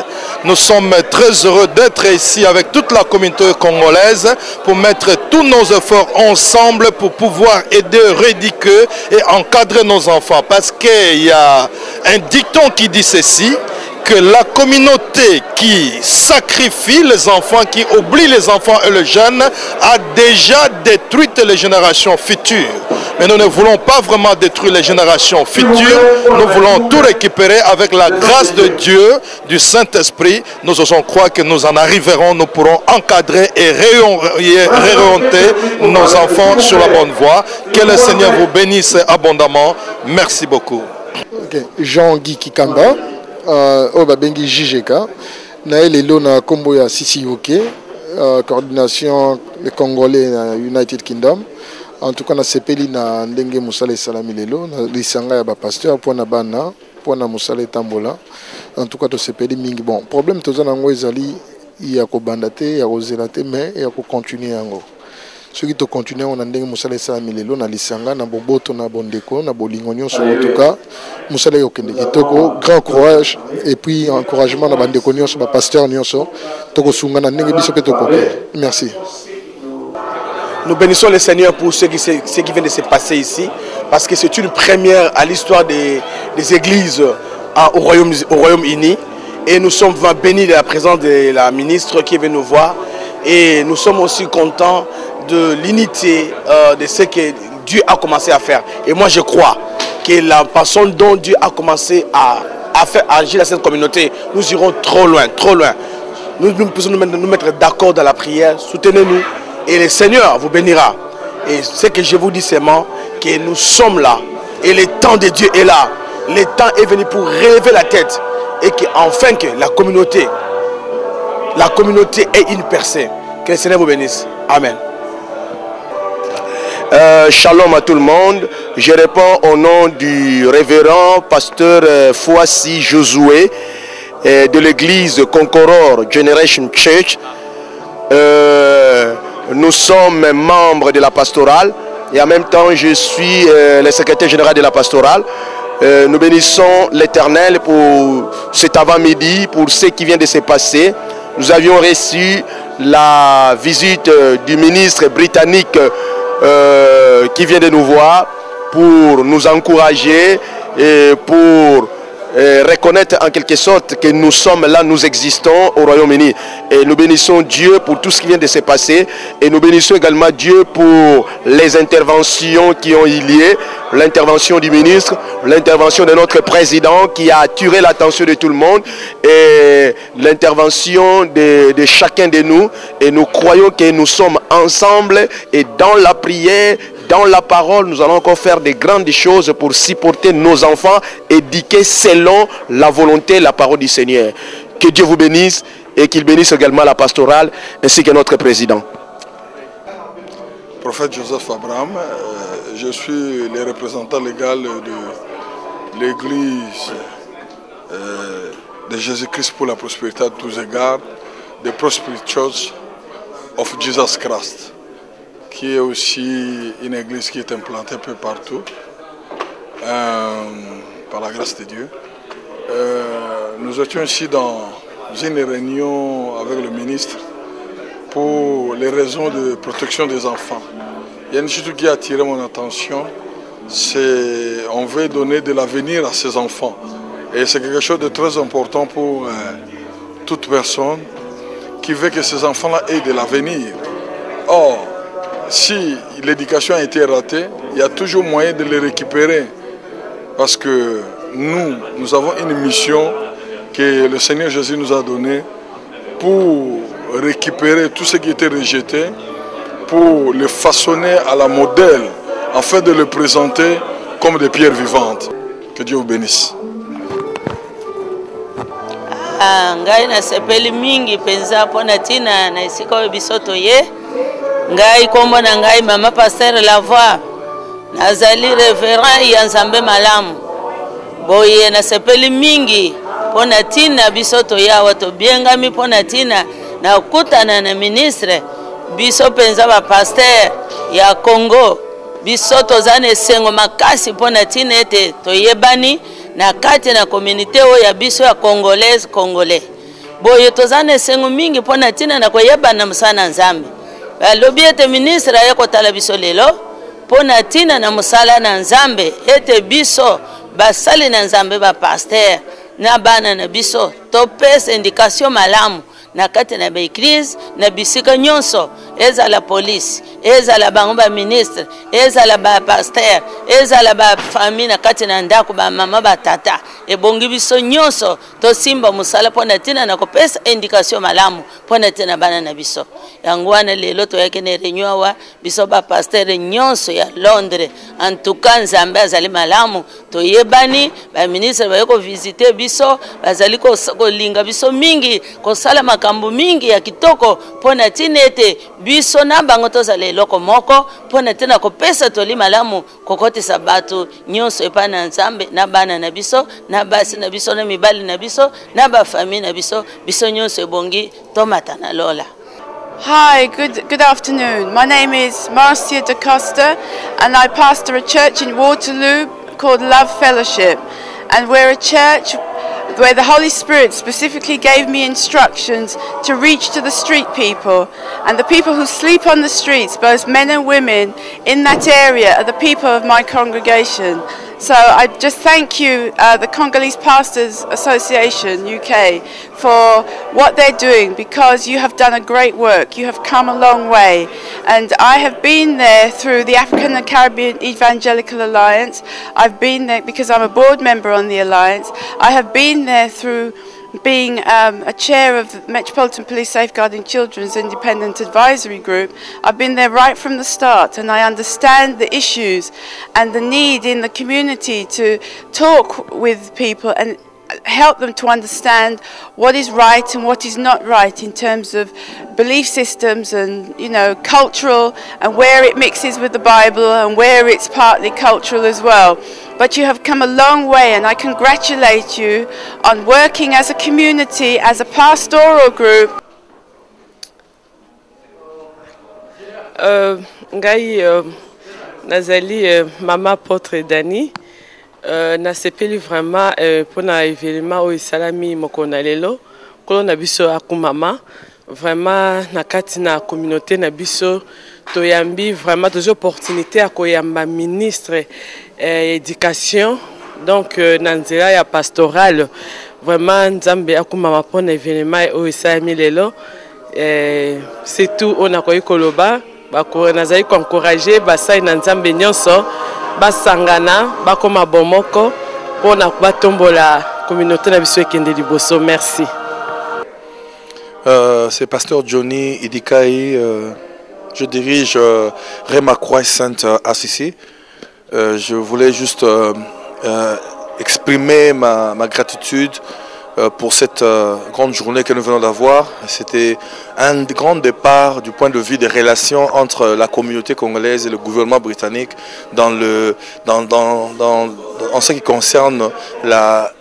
Nous sommes très heureux d'être ici avec toute la communauté congolaise pour mettre tous nos efforts ensemble pour pouvoir aider, éduquer et encadrer nos enfants. Parce qu'il y a un dicton qui dit ceci, que la communauté qui sacrifie les enfants, qui oublie les enfants et les jeunes, a déjà détruit les générations futures. Mais nous ne voulons pas vraiment détruire les générations futures. Nous voulons tout récupérer avec la grâce de Dieu, du Saint-Esprit. Nous osons croire que nous en arriverons, nous pourrons encadrer et réorienter nos enfants sur la bonne voie. Que le Seigneur vous bénisse abondamment. Merci beaucoup. Okay. Jean-Guy Kikamba. Bengi JGK na lelo na kombo ya Sisi Yoke, coordination les Congolais na United Kingdom. En tout cas na sepeli na ndenge musala salami lelo na lisanga ya ba pasteur pona bana pona musala tambola. En tout cas to sepeli mingi. Bon, problème tozana ngo ezali ya ko bandate ya kozela te mais ya ko continuer yango. Ceux qui te continuent on a ndenge musala salami lelo na lisanga na boboto na bondeko na bolingo nyonso en tout cas musala yokende kitoko, grand courage et puis encouragement na bandeko nyonso ba pasteur nyonso toko sunga na ndenge biso pe toko. Merci. Nous bénissons le Seigneur pour ce qui vient de se passer ici parce que c'est une première à l'histoire des églises au Royaume-Uni et nous sommes bénis de la présence de la ministre qui est venue nous voir et nous sommes aussi contents de l'unité de ce que Dieu a commencé à faire. Et moi je crois que la façon dont Dieu a commencé à faire agir dans cette communauté, nous irons trop loin, trop loin. Nous pouvons nous mettre d'accord dans la prière, soutenez-nous et le Seigneur vous bénira. Et ce que je vous dis seulement, que nous sommes là Et le temps de Dieu est là. Le temps est venu pour relever la tête. Et qu'enfin que la communauté est une personne. Que le Seigneur vous bénisse. Amen. Shalom à tout le monde. Je réponds au nom du révérend pasteur Fouassi Josué de l'église Conqueror Generation Church. Nous sommes membres de la pastorale et en même temps je suis le secrétaire général de la pastorale. Nous bénissons l'Éternel pour cet avant-midi, pour ce qui vient de se passer. Nous avions reçu la visite du ministre britannique qui vient de nous voir pour nous encourager et pour reconnaître en quelque sorte que nous sommes là, nous existons au Royaume-Uni. Et nous bénissons Dieu pour tout ce qui vient de se passer. Et nous bénissons également Dieu pour les interventions qui ont eu lieu. L'intervention du ministre, l'intervention de notre président qui a attiré l'attention de tout le monde. Et l'intervention de chacun de nous. Et nous croyons que nous sommes ensemble et dans la prière, dans la parole, nous allons encore faire de grandes choses pour supporter nos enfants, éduquer selon la volonté, la parole du Seigneur. Que Dieu vous bénisse et qu'il bénisse également la pastorale ainsi que notre président. Prophète Joseph Abraham, je suis le représentant légal de l'église de Jésus-Christ pour la prospérité à tous égards, de Prosperity Church of Jesus Christ, qui est aussi une église qui est implantée un peu partout, par la grâce de Dieu. Nous étions ici dans une réunion avec le ministre pour les raisons de protection des enfants. Il y a une chose qui a attiré mon attention, c'est qu'on veut donner de l'avenir à ces enfants. Et c'est quelque chose de très important pour toute personne qui veut que ces enfants-là aient de l'avenir. Or, si l'éducation a été ratée, il y a toujours moyen de les récupérer. Parce que nous avons une mission que le Seigneur Jésus nous a donnée pour récupérer tout ce qui était rejeté, pour le façonner à la modèle, afin de le présenter comme des pierres vivantes. Que Dieu vous bénisse. Ngai na sepeli mingi penza pona tina na isika bisoto ye. Ngai kombo na ngai mama pasteur Lavoie nazali révérend ya Nzambe malamu boye na sepeli mingi pona tina bisoto ya wato biengami pona tina na kutana na ministre biso penza ba pasteur ya Congo bisoto zane sengo makasi pona tina ete toyebani na kati na communauté o ya biso ya congolais boye tozane sengo mingi pona tina na koyebana musana Nzambe. Lobi ete ministre ya kotala biso lelo pona tina na musala na Nzambe ete biso basali na Nzambe ba pasteur na bana na biso topesa indication malamu na kati na baeglise na bisika nyonso ezala police ezala bango ba ministre ezala ba pasteur ezala ba famille na kati na ndako ba mama ba tata ebongi biso nyonso tosimba musala pona tina na kopesa indication malamu pona tina bana na biso yango wana lelo toyake ne reunion wa biso ba pasteur nyonso ya Londres en tout cas Nzambe azali malamu toyebani ba ministre bayoko visiter biso bazali ko linga biso mingi ko sala makambo mingi ya kitoko pona tina ete biso na bango tozala eloko moko pona tina kopesa toli malamu kokotisa bato nyonso epa na Nzambe na bana na biso na basi na biso na mibali na biso na ba famille na biso biso nyonso ebongi tomata na lola. Hi, good afternoon. My name is Marcia Da Costa and I pastor a church in Waterloo called Love Fellowship, and we're a church where the Holy Spirit specifically gave me instructions to reach to the street people, and the people who sleep on the streets, both men and women in that area, are the people of my congregation. So I just thank you, the Congolese Pastors Association UK, for what they're doing, because you have done a great work. You have come a long way, and I have been there through the African and Caribbean Evangelical Alliance. I've been there because I'm a board member on the Alliance. I have been there through being a chair of the Metropolitan Police Safeguarding Children's Independent Advisory Group, I've been there right from the start, and I understand the issues and the need in the community to talk with people and help them to understand what is right and what is not right in terms of belief systems and, you know, cultural, and where it mixes with the Bible and where it's partly cultural as well. But you have come a long way, and I congratulate you on working as a community, as a pastoral group. Nazali Mama Potre Dani. Nasepeli vraiment pour na événement au salami mokona lelo kolo na biso akumama vraiment na kati na communauté na biso toyambi vraiment des opportunités à koyamba ministre éducation donc na nzela ya pastoral vraiment nzambe akumama pour na événement au salami lelo c'est tout on a koyi koloba ba ko nazali ko encourager basai na nzambe nyonso basangana bakoma bomoko pona batombola communauté na biso ekende liboso. Merci. C'est pasteur Johnny Idikai, je dirige Rema Croix Sainte Assisi. Je voulais juste exprimer ma gratitude pour cette grande journée que nous venons d'avoir. C'était un grand départ du point de vue des relations entre la communauté congolaise et le gouvernement britannique en ce qui concerne la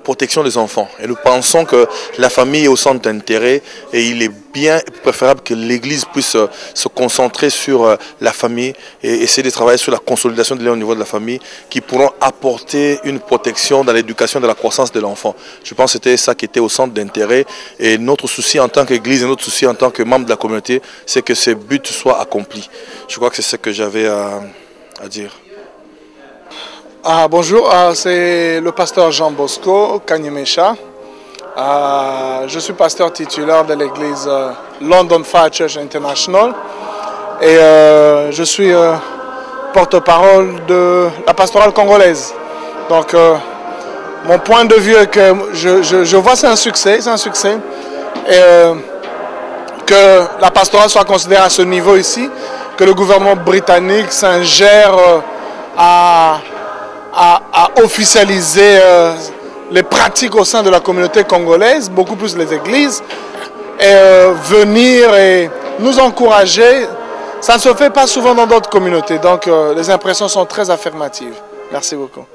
protection des enfants. Et nous pensons que la famille est au centre d'intérêt et il est bien préférable que l'Église puisse se concentrer sur la famille et essayer de travailler sur la consolidation de liens au niveau de la famille qui pourront apporter une protection dans l'éducation de la croissance de l'enfant. Je pense que c'était ça qui était au centre d'intérêt et notre souci en tant qu'Église et notre souci en tant que membre de la communauté, c'est que ces buts soient accomplis. Je crois que c'est ce que j'avais à dire. Bonjour, c'est le pasteur Jean Bosco Kanyemesha. Je suis pasteur titulaire de l'église London Fire Church International et je suis porte-parole de la pastorale congolaise. Donc mon point de vue est que je vois c'est un succès et que la pastorale soit considérée à ce niveau ici, que le gouvernement britannique s'ingère à officialiser les pratiques au sein de la communauté congolaise, beaucoup plus les églises, et venir et nous encourager. Ça ne se fait pas souvent dans d'autres communautés, donc les impressions sont très affirmatives. Merci beaucoup.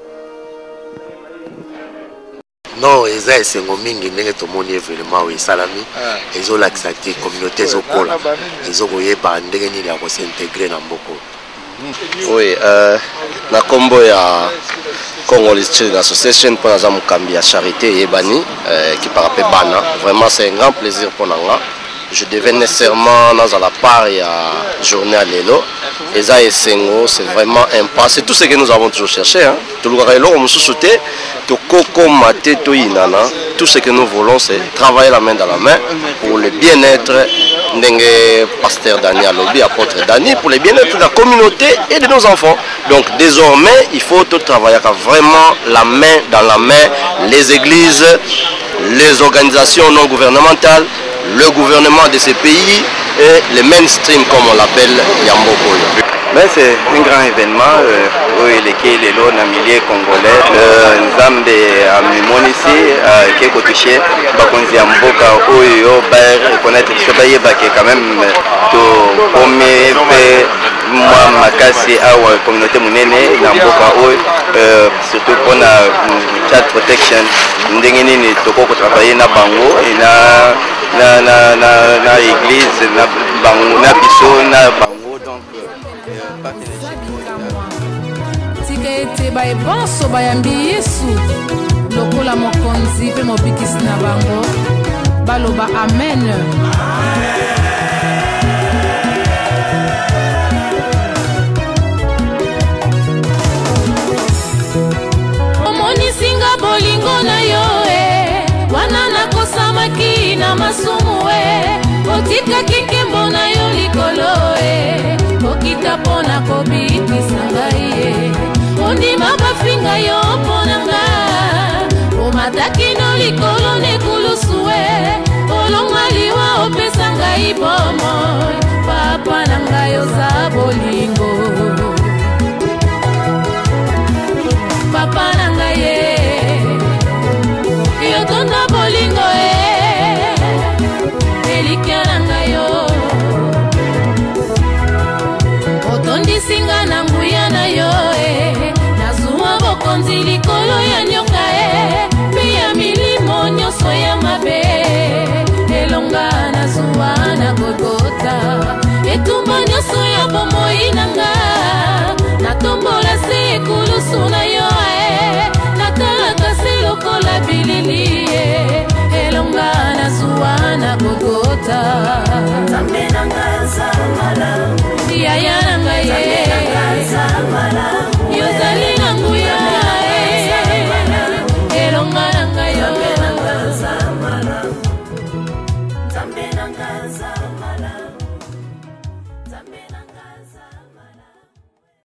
Non, eza esengo mingi ndenge tomoni événement oyo esalami ezolakisa te communauté ezokola ezokoyeba ndenge nini ya kosintegre na mboko. Oui, na kombo ya Congolese Children Association pour naza mukambi ya charité yebani qui parape bana. Vraiment c'est un grand plaisir pour nanga. Je devais nécessairement dans la part ya journée à l'élo. Eza esengo, c'est vraiment un pas. C'est tout ce que nous avons toujours cherché. Hein. Tout ce que nous voulons, c'est travailler la main dans la main pour le bien-être de pasteur Daniel Lobby, apôtre Dani, pour le bien-être de la communauté et de nos enfants. Donc désormais, il faut tout travailler vraiment la main dans la main, les églises, les organisations non gouvernementales, le gouvernement de ces pays et le mainstream comme on l'appelle Yamboko. Ben, c'est un grand événement où il est le milieu congolais. Nzambe a ici qui est touché, bakonzi ya mboka oyo ba reconnaître que ba yebake quand même to premier moi makasi a communauté munene na mboka oyo surtout pour la child protection ndenge nini toko travailler na bango et na église na bango na biso na bango donc ete baebonso bayambi Yesu lokola mokonzi mpe mobikisi na bango baloba amen. Omonisinga bolingo na yo wana nakosamaki na masumu otikaki nkembo na yo likolo okita mpona kobikisa ngai ondima bafinga yo mponanga omataki no likolo ngai bomoi, papa na ngai oza bolingo. Papa na ngai yo tonda bolingo elikya na ngai yo. Otondisinga na nguya na yo nazuwa bokonzi likolo ya nyoka mpe ya milimo nyonso ya mabe. Elonga nazuwa na Golgota etumba nyonso ya bomoi na nga. Natombola se ekulusu na yo natalaka se lokola bilili elonga nazuwa na Golgota. Nzambe na ngai aza malamu, yaya na ngai yozali na nguya elonga na ngai yo. Nzambe na ngai aza malamu.